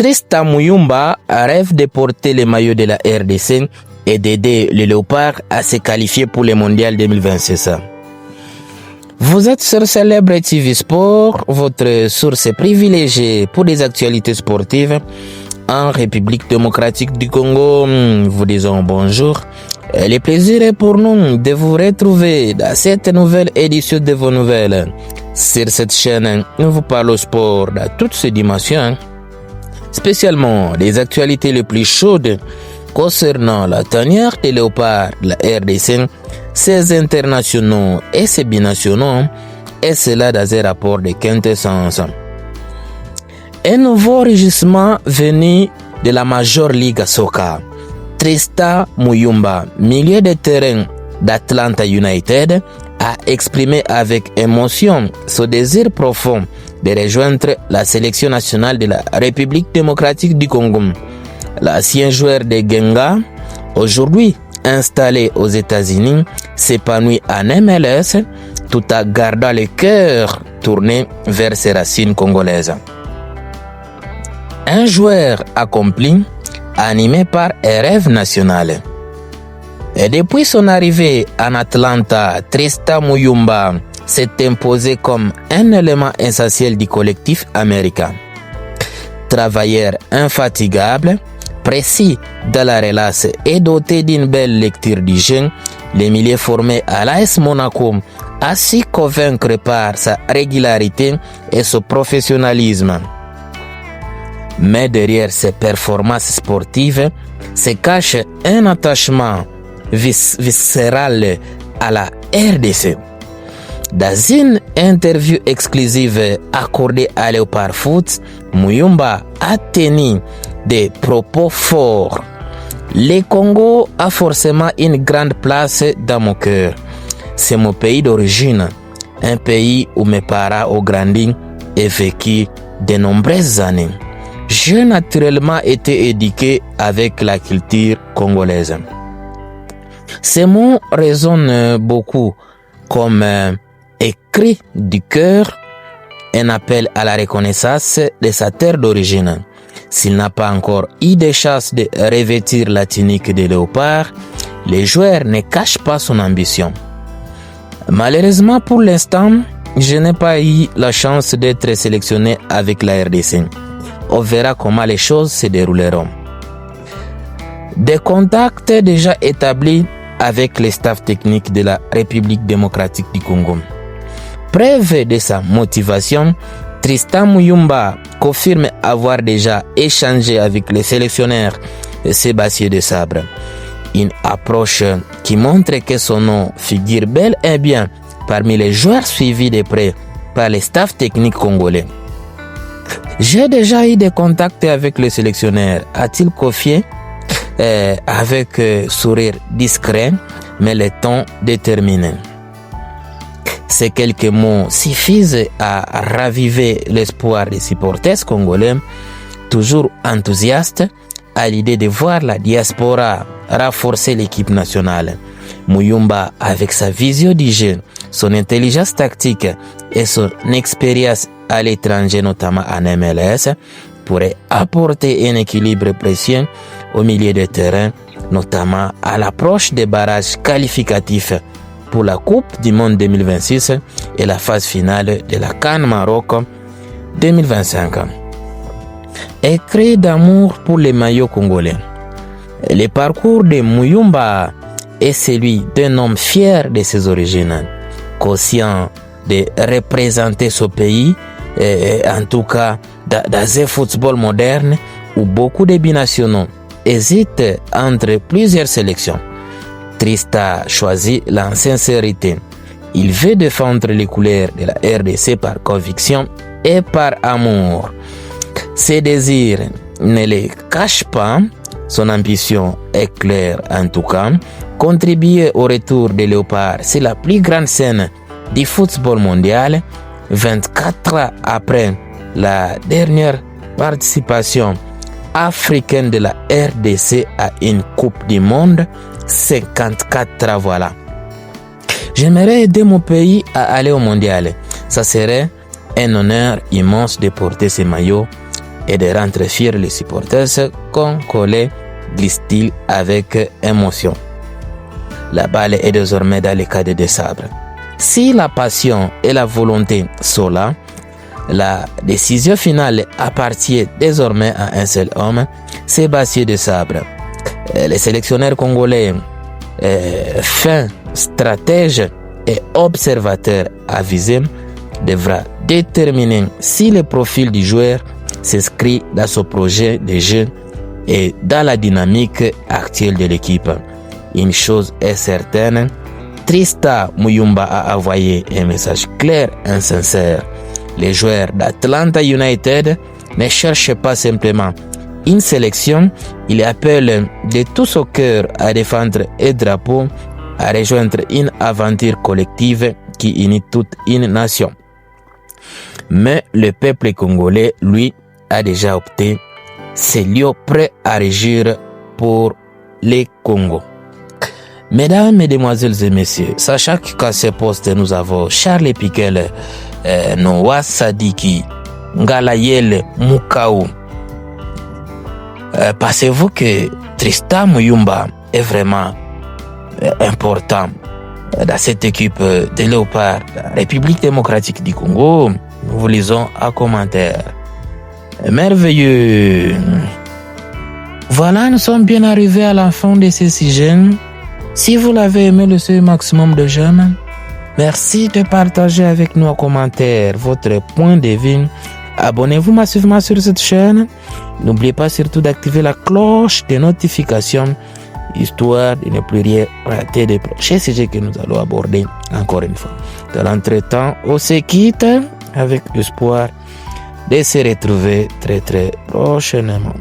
Tristan Muyumba rêve de porter le maillot de la RDC et d'aider le Léopard à se qualifier pour le Mondial 2026. Vous êtes sur Célèbre TV Sport, votre source privilégiée pour des actualités sportives en République démocratique du Congo. Vous disons bonjour. Le plaisir est pour nous de vous retrouver dans cette nouvelle édition de vos nouvelles. Sur cette chaîne, nous vous parlons sport dans toutes ses dimensions, spécialement les actualités les plus chaudes concernant la tanière des léopards de la RDC, ses internationaux et ses binationaux, et cela dans un rapport de quintessence. Un nouveau enregistrement venu de la Major League Soccer. Tristan Muyumba, milieu de terrain d'Atlanta United, a exprimé avec émotion son désir profond de rejoindre la sélection nationale de la République démocratique du Congo. L'ancien joueur de Genga, aujourd'hui installé aux États-Unis, s'épanouit en MLS tout en gardant le cœur tourné vers ses racines congolaises. Un joueur accompli, animé par un rêve national. Et depuis son arrivée en Atlanta, Tristan Muyumba s'est imposé comme un élément essentiel du collectif américain. Travailleur infatigable, précis dans la relance et doté d'une belle lecture du jeu, le milieu formé à l'AS Monaco a su convaincre par sa régularité et son professionnalisme. Mais derrière ces performances sportives se cache un attachement viscéral à la RDC. Dans une interview exclusive accordée à Léopard Foot, Muyumba a tenu des propos forts. Le Congo a forcément une grande place dans mon cœur. C'est mon pays d'origine, un pays où mes parents ont grandi et vécu de nombreuses années. J'ai naturellement été éduqué avec la culture congolaise. Ces mots résonnent beaucoup comme écrit du cœur, un appel à la reconnaissance de sa terre d'origine. S'il n'a pas encore eu de chance de revêtir la tunique de léopard, le joueur ne cache pas son ambition. Malheureusement pour l'instant, je n'ai pas eu la chance d'être sélectionné avec la RDC. On verra comment les choses se dérouleront. Des contacts déjà établis avec le staff technique de la République démocratique du Congo. Preuve de sa motivation, Tristan Muyumba confirme avoir déjà échangé avec le sélectionneur Sébastien Desabre. Une approche qui montre que son nom figure bel et bien parmi les joueurs suivis de près par le staff technique congolais. J'ai déjà eu des contacts avec le sélectionneur, a-t-il confié avec sourire discret, mais le ton déterminé. Ces quelques mots suffisent à raviver l'espoir des supporters congolais, toujours enthousiastes à l'idée de voir la diaspora renforcer l'équipe nationale. Muyumba, avec sa vision du jeu, son intelligence tactique et son expérience à l'étranger, notamment en MLS, pourrait apporter un équilibre précieux au milieu de terrain, notamment à l'approche des barrages qualificatifs pour la Coupe du Monde 2026 et la phase finale de la CAN Maroc 2025. Écrit d'amour pour les maillots congolais. Le parcours de Muyumba est celui d'un homme fier de ses origines, conscient de représenter son pays, en tout cas dans un football moderne où beaucoup de binationaux hésitent entre plusieurs sélections. Tristan choisit la sincérité. Il veut défendre les couleurs de la RDC par conviction et par amour. Ses désirs ne les cachent pas. Son ambition est claire en tout cas. Contribuer au retour des léopards, c'est la plus grande scène du football mondial. 24 ans après la dernière participation africaine de la RDC à une Coupe du Monde, 54 voilà. J'aimerais aider mon pays à aller au mondial. Ça serait un honneur immense de porter ces maillots et de rendre fiers les supporters congolais, glisse-t-il avec émotion. La balle est désormais dans les cadres de sabre. Si la passion et la volonté sont là, la décision finale appartient désormais à un seul homme, Sébastien Desabre. Le sélectionneur congolais, fin stratège et observateur avisé, devra déterminer si le profil du joueur s'inscrit dans son projet de jeu et dans la dynamique actuelle de l'équipe. Une chose est certaine, Tristan Muyumba a envoyé un message clair et sincère. Les joueurs d'Atlanta United ne cherchent pas simplement une sélection, ils appellent de tout son cœur à défendre un drapeau, à rejoindre une aventure collective qui unit toute une nation. Mais le peuple congolais, lui, a déjà opté. C'est lui prêt à régir pour les Congo. Mesdames, Mesdemoiselles et Messieurs, sachant qu'à ce poste, nous avons Charles Piquel, Noah Sadiki, Ngalayel Mukau. Pensez-vous que Tristan Muyumba est vraiment important dans cette équipe de Léopard, la République démocratique du Congo? Nous vous lisons en commentaire. Merveilleux. Voilà, nous sommes bien arrivés à la fin de ce sujet. Si vous l'avez aimé, laissez un maximum de j'aime. Merci de partager avec nous en commentaire votre point de vue. Abonnez-vous massivement sur cette chaîne. N'oubliez pas surtout d'activer la cloche de notification, histoire de ne plus rien rater des prochains sujets que nous allons aborder encore une fois. Dans l'entretemps, on se quitte avec l'espoir de se retrouver très très prochainement.